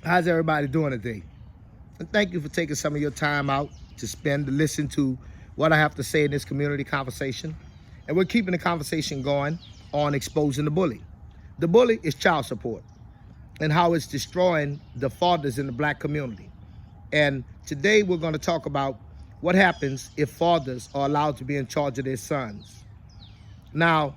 How's everybody doing today? And thank you for taking some of your time out to listen to what I have to say in this community conversation. And we're keeping the conversation going on exposing the bully. The bully is child support and how it's destroying the fathers in the black community. And today we're going to talk about what happens if fathers are allowed to be in charge of their sons. Now,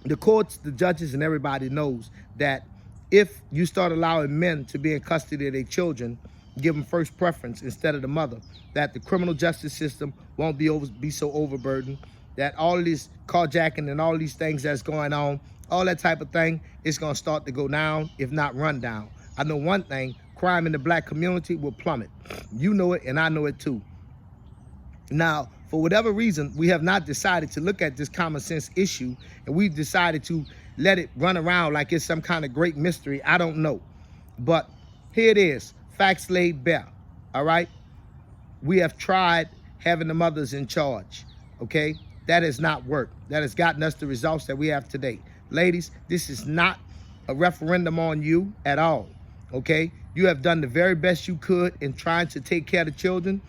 the courts, the judges, and everybody knows that if you start allowing men to be in custody of their children, give them first preference instead of the mother, that the criminal justice system won't be so overburdened, that all of this carjacking and all these things that's going on, all that type of thing, is going to start to go down, if not run down. I know one thing, crime in the black community will plummet. You know it, and I know it too. Now, for whatever reason, we have not decided to look at this common sense issue, and we've decided to let it run around like it's some kind of great mystery. I don't know. But here it is, facts laid bare, all right? We have tried having the mothers in charge, okay? That has not worked. That has gotten us the results that we have today. Ladies, this is not a referendum on you at all, okay? You have done the very best you could in trying to take care of the children,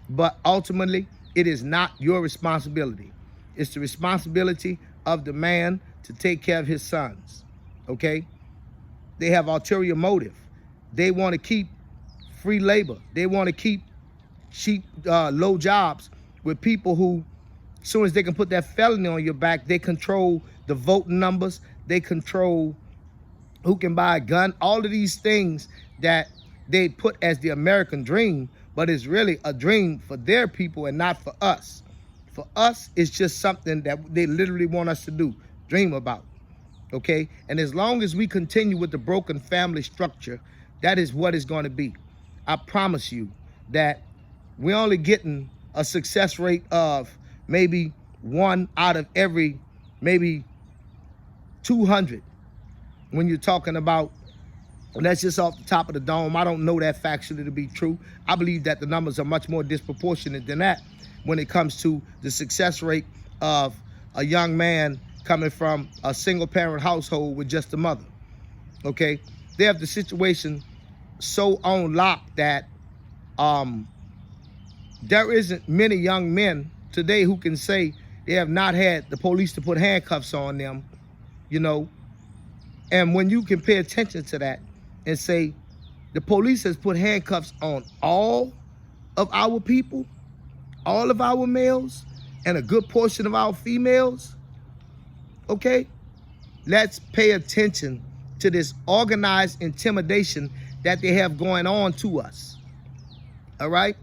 but ultimately, it is not your responsibility. It's the responsibility of the man to take care of his sons, okay? They have ulterior motive. They want to keep free labor. They want to keep cheap, low jobs with people who, as soon as they can put that felony on your back, they control the voting numbers. They control who can buy a gun. All of these things that they put as the American dream, but it's really a dream for their people and not for us. For us, it's just something that they literally want us to do, dream about, okay? And as long as we continue with the broken family structure, that is what it's going to be. I promise you that we're only getting a success rate of maybe 1 out of every maybe 200 when you're talking about. And that's just off the top of the dome. I don't know that factually to be true. I believe that the numbers are much more disproportionate than that when it comes to the success rate of a young man coming from a single parent household with just a mother, okay? They have the situation so on lock that there isn't many young men today who can say they have not had the police to put handcuffs on them, you know? And when you can pay attention to that, and say the police has put handcuffs on all of our people, all of our males, and a good portion of our females, okay? Let's pay attention to this organized intimidation that they have going on to us, all right?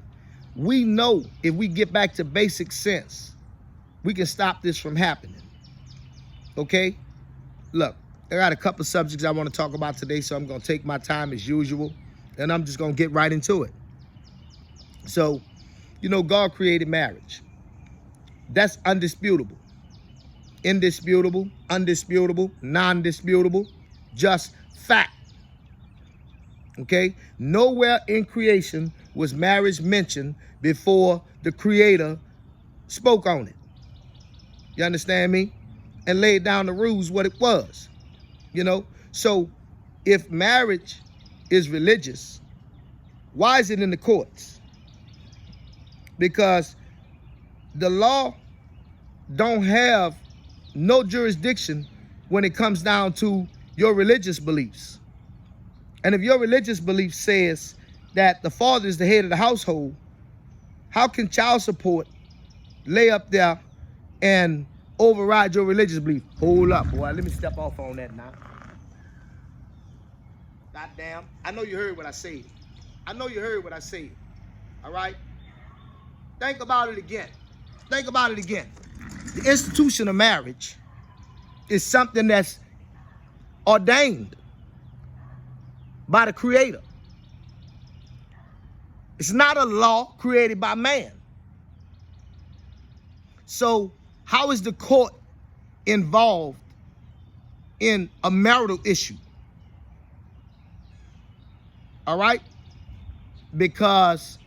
We know if we get back to basic sense, we can stop this from happening, okay? Look, I got a couple of subjects I want to talk about today, so I'm going to take my time as usual, and I'm just going to get right into it. So, you know, God created marriage. That's undisputable. Indisputable, undisputable, non-disputable, just fact. Okay? Nowhere in creation was marriage mentioned before the Creator spoke on it. You understand me? And laid down the rules what it was. You know, so if marriage is religious, why is it in the courts? Because the law don't have no jurisdiction when it comes down to your religious beliefs. And if your religious belief says that the father is the head of the household, how can child support lay up there and override your religious belief? Hold up, boy. Let me step off on that now. Goddamn. I know you heard what I said. I know you heard what I said. All right? Think about it again. Think about it again. The institution of marriage is something that's ordained by the Creator. It's not a law created by man. So how is the court involved in a marital issue? All right? Because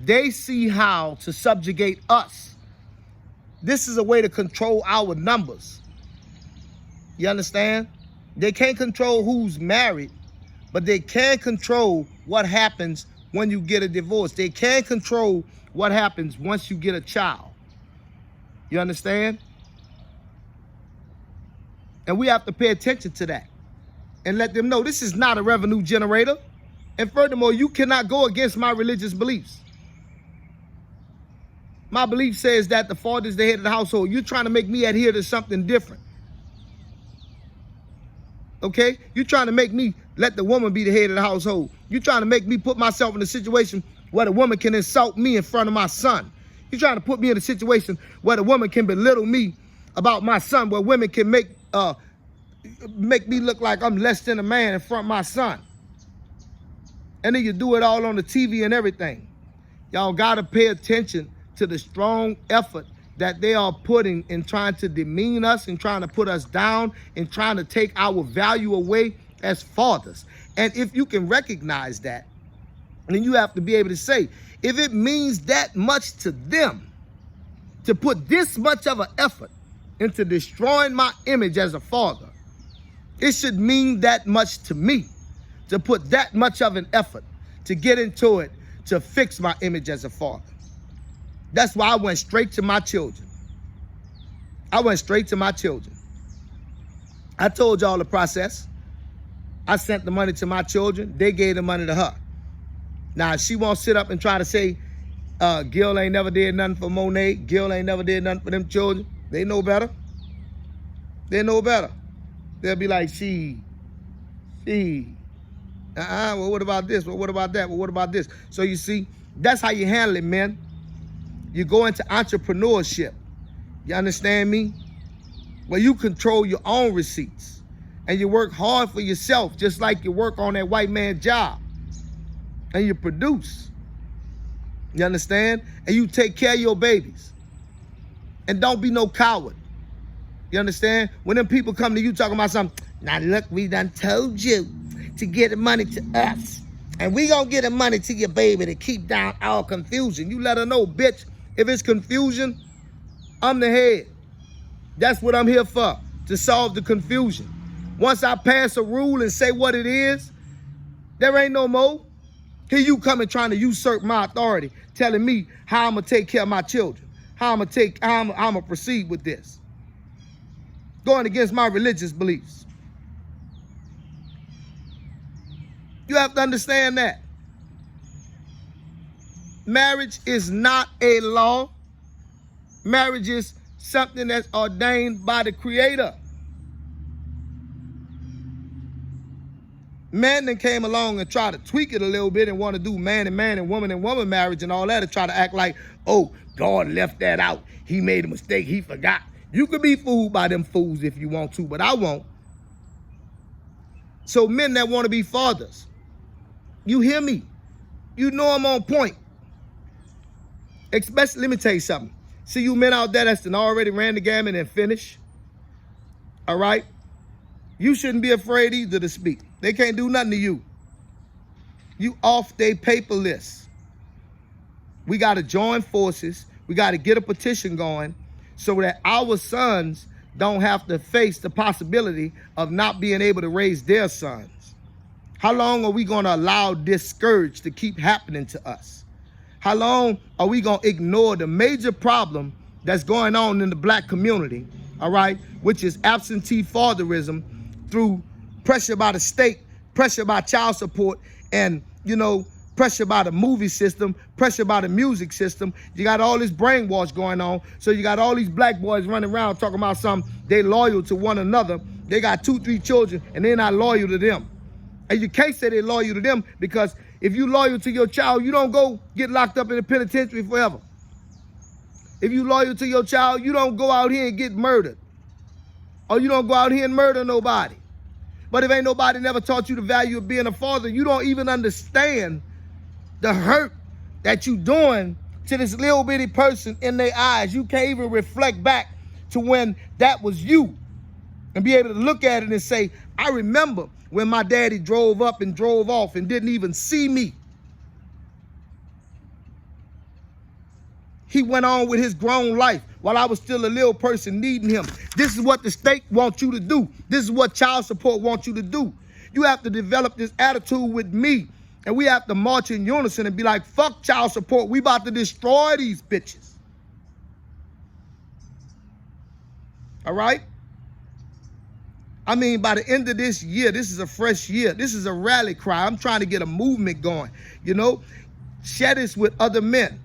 they see how to subjugate us. This is a way to control our numbers. You understand? They can't control who's married, but they can't control what happens when you get a divorce. They can't control what happens once you get a child. You understand? And we have to pay attention to that and let them know this is not a revenue generator. And furthermore, you cannot go against my religious beliefs. My belief says that the father is the head of the household. You're trying to make me adhere to something different. Okay? You're trying to make me let the woman be the head of the household. You're trying to make me put myself in a situation where the woman can insult me in front of my son. You're trying to put me in a situation where the woman can belittle me about my son, where women can make me look like I'm less than a man in front of my son. And then you do it all on the TV and everything. Y'all gotta pay attention to the strong effort that they are putting in trying to demean us and trying to put us down and trying to take our value away as fathers. And if you can recognize that, then you have to be able to say, if it means that much to them to put this much of an effort into destroying my image as a father, it should mean that much to me to put that much of an effort to get into it to fix my image as a father. That's why I went straight to my children. I went straight to my children. I told y'all the process. I sent the money to my children. They gave the money to her. Now, she won't sit up and try to say, Gil ain't never did nothing for Monet. Gil ain't never did nothing for them children. They know better. They know better. They'll be like, well, what about this? Well, what about that? Well, what about this? So you see, that's how you handle it, men. You go into entrepreneurship. You understand me? Where you control your own receipts. And you work hard for yourself, just like you work on that white man's job. And you produce. You understand? And you take care of your babies. And don't be no coward. You understand? When them people come to you talking about something, now look, we done told you to get the money to us. And we gonna get the money to your baby to keep down our confusion. You let her know, bitch, if it's confusion, I'm the head. That's what I'm here for, to solve the confusion. Once I pass a rule and say what it is, there ain't no more. Here you coming trying to usurp my authority, telling me how I'm gonna take care of my children, how I'm gonna proceed with this. Going against my religious beliefs. You have to understand that. Marriage is not a law. Marriage is something that's ordained by the Creator. Men then came along and tried to tweak it a little bit and want to do man and woman marriage and all that, and try to act like, oh, God left that out. He made a mistake. He forgot. You could be fooled by them fools if you want to, but I won't. So men that want to be fathers, you hear me? You know I'm on point. Especially, let me tell you something. See you men out there that's already ran the gamut and finished. All right? You shouldn't be afraid either to speak. They can't do nothing to you. You off their paper list. We got to join forces. We got to get a petition going so that our sons don't have to face the possibility of not being able to raise their sons. How long are we going to allow this scourge to keep happening to us? How long are we going to ignore the major problem that's going on in the black community, all right, which is absentee fatherism through pressure by the state, pressure by child support, and, you know, pressure by the movie system, pressure by the music system. You got all this brainwash going on. So you got all these black boys running around talking about something. They loyal to one another. They got 2, 3 children, and they're not loyal to them. And you can't say they're loyal to them, because if you loyal to your child, you don't go get locked up in the penitentiary forever. If you loyal to your child, you don't go out here and get murdered. Or you don't go out here and murder nobody. But if ain't nobody never taught you the value of being a father, you don't even understand the hurt that you doing to this little bitty person in their eyes. You can't even reflect back to when that was you and be able to look at it and say, I remember when my daddy drove up and drove off and didn't even see me. He went on with his grown life while I was still a little person needing him. This is what the state wants you to do. This is what child support wants you to do. You have to develop this attitude with me. And we have to march in unison and be like, fuck child support. We about to destroy these bitches. All right? I mean, by the end of this year, this is a fresh year. This is a rally cry. I'm trying to get a movement going. You know, share this with other men.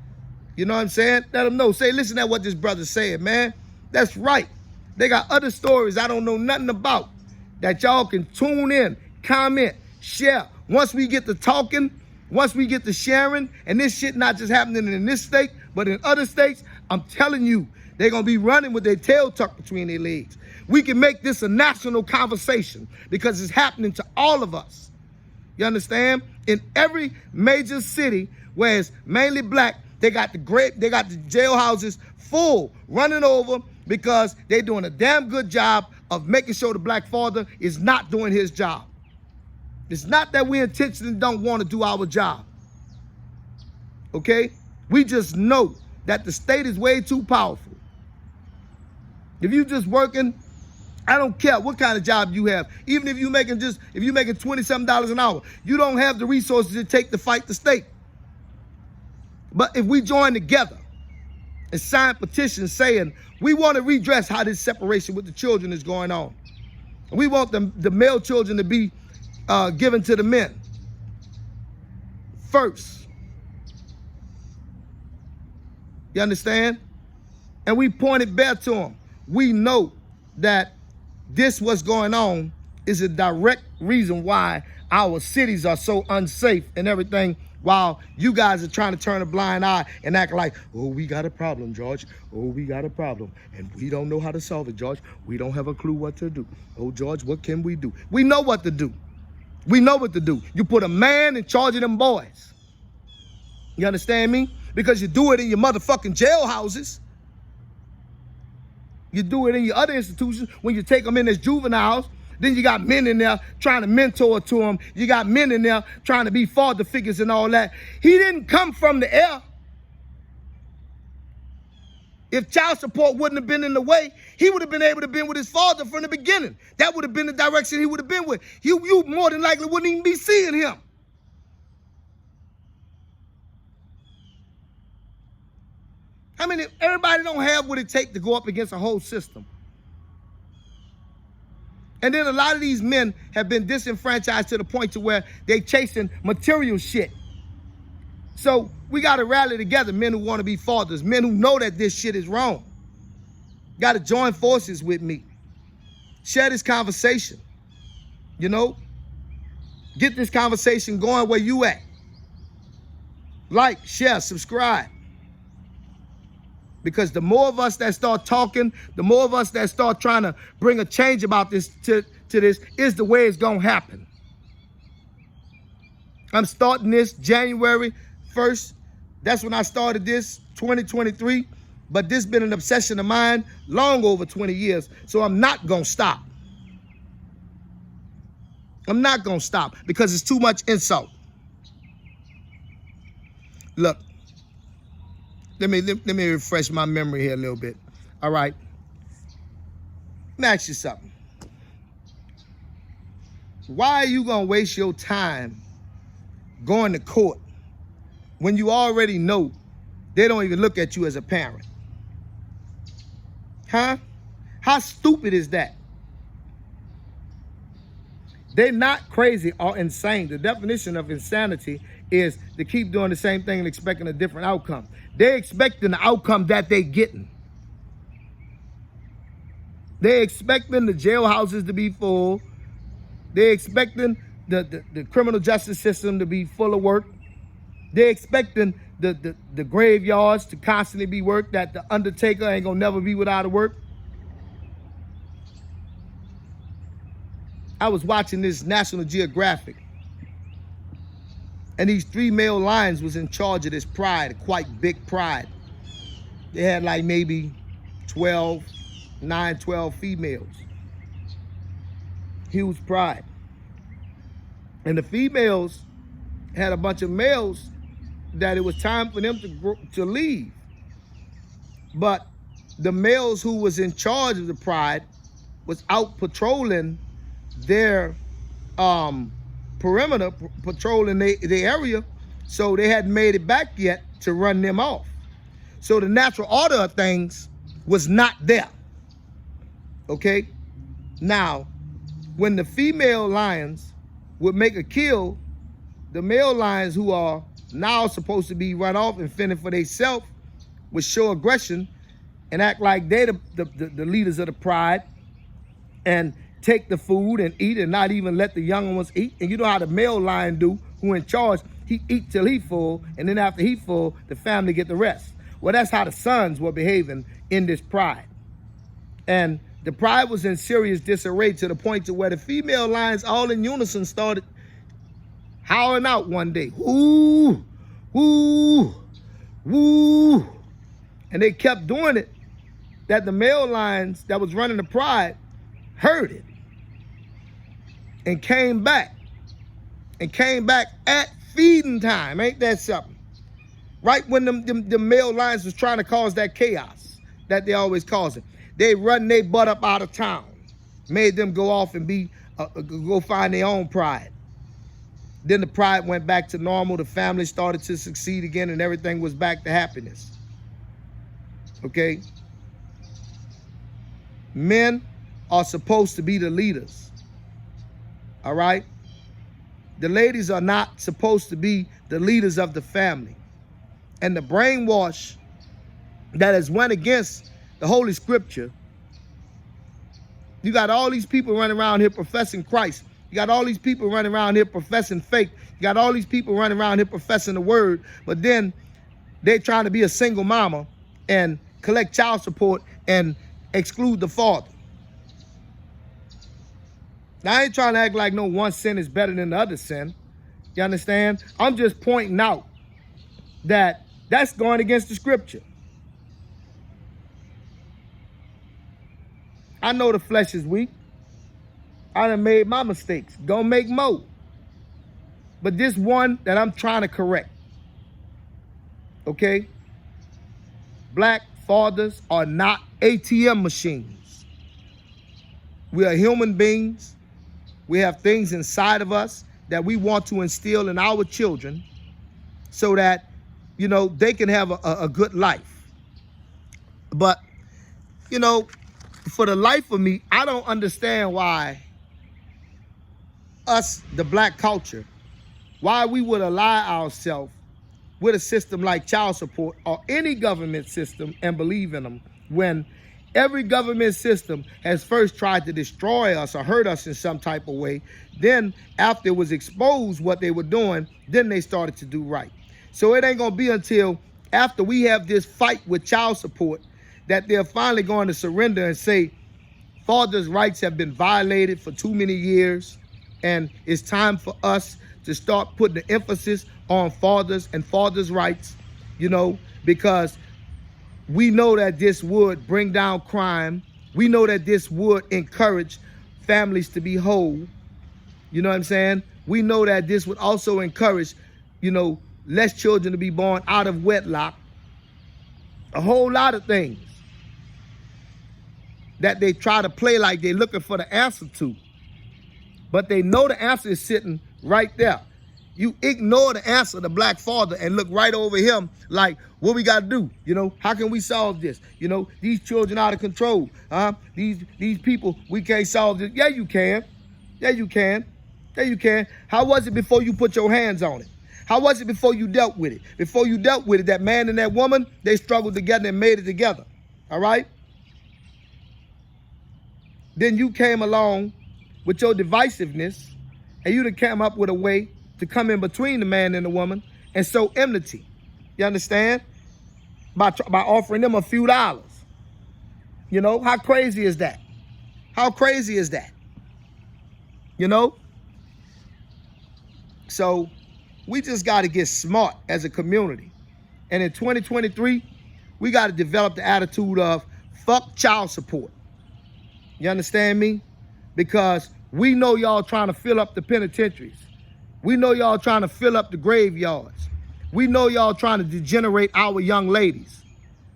You know what I'm saying? Let them know. Say, listen to what this brother's saying, man. That's right. They got other stories I don't know nothing about that y'all can tune in, comment, share. Once we get to talking, once we get to sharing, and this shit not just happening in this state, but in other states, I'm telling you, they're going to be running with their tail tucked between their legs. We can make this a national conversation because it's happening to all of us. You understand? In every major city where it's mainly black, they got the jailhouses full, running over because they're doing a damn good job of making sure the black father is not doing his job. It's not that we intentionally don't want to do our job. Okay? We just know that the state is way too powerful. If you just working, I don't care what kind of job you have. Even if you're making $27 an hour, you don't have the resources it takes to fight the state. But if we join together and sign petitions saying we want to redress how this separation with the children is going on. We want the male children to be given to the men first. You understand? And we pointed back to them. We know that this what's going on is a direct reason why our cities are so unsafe and everything, while you guys are trying to turn a blind eye and act like, oh, we got a problem, George. Oh, we got a problem. And we don't know how to solve it, George. We don't have a clue what to do. Oh, George, what can we do? We know what to do. We know what to do. You put a man in charge of them boys. You understand me? Because you do it in your motherfucking jailhouses. You do it in your other institutions when you take them in as juveniles. Then you got men in there trying to mentor to them. You got men in there trying to be father figures and all that. He didn't come from the air. If child support wouldn't have been in the way, he would have been able to be with his father from the beginning. That would have been the direction he would have been with. You more than likely wouldn't even be seeing him. I mean, if everybody don't have what it takes to go up against a whole system. And then a lot of these men have been disenfranchised to the point to where they chasing material shit. So we got to rally together, men who want to be fathers, men who know that this shit is wrong. Got to join forces with me. Share this conversation. You know? Get this conversation going where you at. Like, share, subscribe. Because the more of us that start talking, the more of us that start trying to bring a change about this to this is the way it's going to happen. I'm starting this January 1st. That's when I started this, 2023. But this has been an obsession of mine long over 20 years. So I'm not going to stop. I'm not going to stop because it's too much insult. Look. Let me refresh my memory here a little bit. All right. Let me ask you something. Why are you going to waste your time going to court when you already know they don't even look at you as a parent? Huh? How stupid is that? They're not crazy or insane. The definition of insanity is to keep doing the same thing and expecting a different outcome. They're expecting the outcome that they're getting. They're expecting the jailhouses to be full. They're expecting the criminal justice system to be full of work. They're expecting the graveyards to constantly be worked, that the undertaker ain't gonna never be without a work. I was watching this National Geographic, and these 3 male lions was in charge of this pride, a quite big pride. They had like maybe 12 females. Huge pride. And the females had a bunch of males that it was time for them to leave. But the males who was in charge of the pride was out patrolling their perimeter patrolling the area, so they hadn't made it back yet to run them off. So the natural order of things was not there. Okay? Now, when the female lions would make a kill, the male lions, who are now supposed to be run off and fending for themselves, would show aggression and act like they're the leaders of the pride and take the food and eat and not even let the young ones eat. And you know how the male lion do, who in charge, he eat till he full, and then after he full, the family get the rest. Well, that's how the sons were behaving in this pride. And the pride was in serious disarray to the point to where the female lions all in unison started howling out one day. Woo, woo, woo. And they kept doing it, that the male lions that was running the pride heard it and came back at feeding time. Ain't that something? Right when the male lions was trying to cause that chaos that they always causing, they run their butt up out of town, made them go off and go find their own pride. Then the pride went back to normal. The family started to succeed again, and everything was back to happiness. Okay? Men are supposed to be the leaders. All right? The ladies are not supposed to be the leaders of the family. And the brainwash that has went against the Holy Scripture, you got all these people running around here professing Christ. You got all these people running around here professing faith. You got all these people running around here professing the word, but then they're trying to be a single mama and collect child support and exclude the father. Now, I ain't trying to act like no one sin is better than the other sin. You understand? I'm just pointing out that that's going against the scripture. I know the flesh is weak. I done made my mistakes. Gonna make more. But this one that I'm trying to correct. Okay? Black fathers are not ATM machines. We are human beings. We have things inside of us that we want to instill in our children so that, you know, they can have a good life. But, you know, for the life of me, I don't understand why us, the black culture, why we would ally ourselves with a system like child support or any government system and believe in them, when every government system has first tried to destroy us or hurt us in some type of way. Then after it was exposed what they were doing, then they started to do right. So it ain't gonna be until after we have this fight with child support that they're finally going to surrender and say, fathers' rights have been violated for too many years, and it's time for us to start putting the emphasis on fathers and fathers' rights, you know, because we know that this would bring down crime. We know that this would encourage families to be whole. You know what I'm saying? We know that this would also encourage, you know, less children to be born out of wedlock. A whole lot of things that they try to play like they're looking for the answer to. But they know the answer is sitting right there. You ignore the answer, the black father, and look right over him like, what we got to do? You know, how can we solve this? You know, these children out of control. These people, we can't solve this. Yeah, you can. Yeah, you can. Yeah, you can. How was it before you put your hands on it? How was it before you dealt with it? Before you dealt with it, that man and that woman, they struggled together and made it together. All right? Then you came along with your divisiveness, and you done came up with a way to come in between the man and the woman and sow enmity. You understand? By offering them a few dollars. You know, how crazy is that? How crazy is that? You know? So we just got to get smart as a community. And in 2023, we got to develop the attitude of fuck child support. You understand me? Because we know y'all trying to fill up the penitentiaries. We know y'all trying to fill up the graveyards. We know y'all trying to degenerate our young ladies.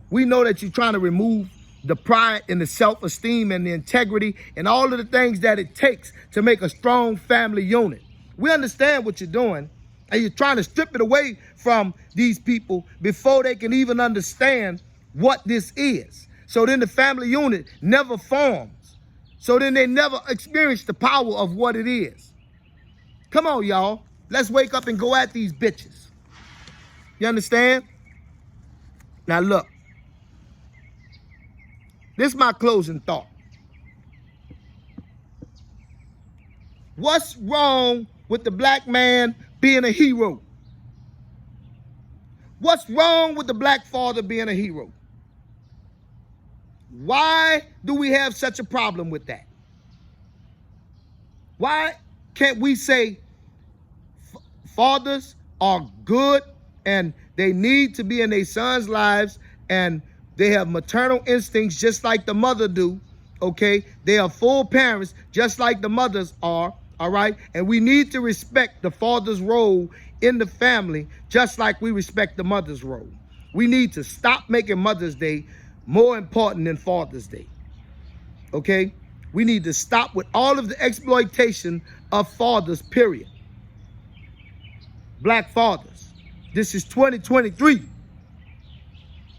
We know that you're trying to remove the pride and the self-esteem and the integrity and all of the things that it takes to make a strong family unit. We understand what you're doing, and you're trying to strip it away from these people before they can even understand what this is. So then the family unit never forms. So then they never experience the power of what it is. Come on, y'all. Let's wake up and go at these bitches. You understand? Now look. This is my closing thought. What's wrong with the black man being a hero? What's wrong with the black father being a hero? Why do we have such a problem with that? Why can't we say fathers are good and they need to be in their sons' lives and they have maternal instincts just like the mother do, okay? They are full parents just like the mothers are, all right? And we need to respect the father's role in the family just like we respect the mother's role. We need to stop making Mother's Day more important than Father's Day, okay? We need to stop with all of the exploitation of fathers, period. Black fathers, this is 2023.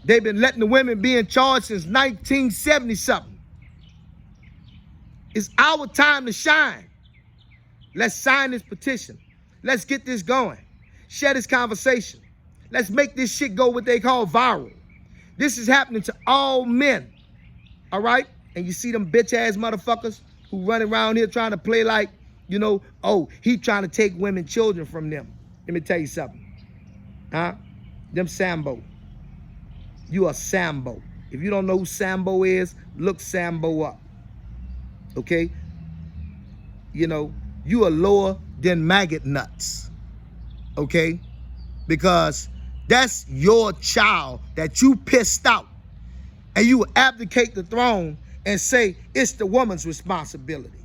They've been letting the women be in charge since 1970-something. It's our time to shine. Let's sign this petition. Let's get this going. Share this conversation. Let's make this shit go what they call viral. This is happening to all men, all right? And you see them bitch-ass motherfuckers who run around here trying to play like, you know, oh, he trying to take women, children from them. Let me tell you something. Huh? Them Sambo. You are Sambo. If you don't know who Sambo is, look Sambo up. Okay? You know, you are lower than maggot nuts. Okay? Because that's your child that you pissed out. And you abdicate the throne and say it's the woman's responsibility.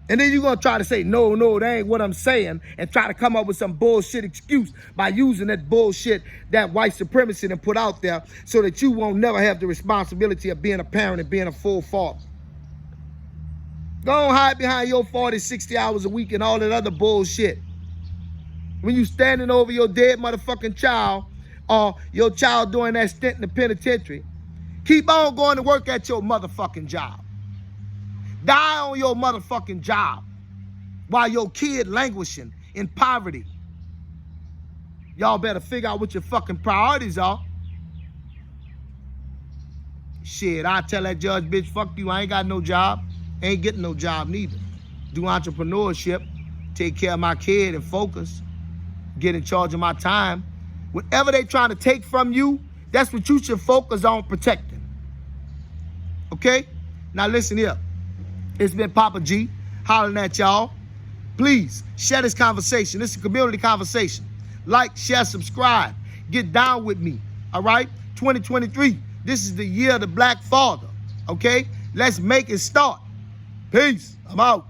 And then you're going to try to say, no, that ain't what I'm saying, and try to come up with some bullshit excuse by using that bullshit that white supremacy and put out there so that you won't never have the responsibility of being a parent and being a full father. Go on, hide behind your 40, 60 hours a week and all that other bullshit. When you standing over your dead motherfucking child or your child doing that stint in the penitentiary, keep on going to work at your motherfucking job. Die on your motherfucking job while your kid languishing in poverty. Y'all better figure out what your fucking priorities are. Shit, I tell that judge, bitch, fuck you, I ain't got no job. Ain't getting no job neither. Do entrepreneurship, take care of my kid and focus, get in charge of my time. Whatever they trying to take from you, that's what you should focus on protecting. Okay? Now listen here. It's been Papa G hollering at y'all. Please share this conversation. This is a community conversation. Like, share, subscribe. Get down with me. All right? 2023. This is the year of the black father. Okay? Let's make it start. Peace. I'm out.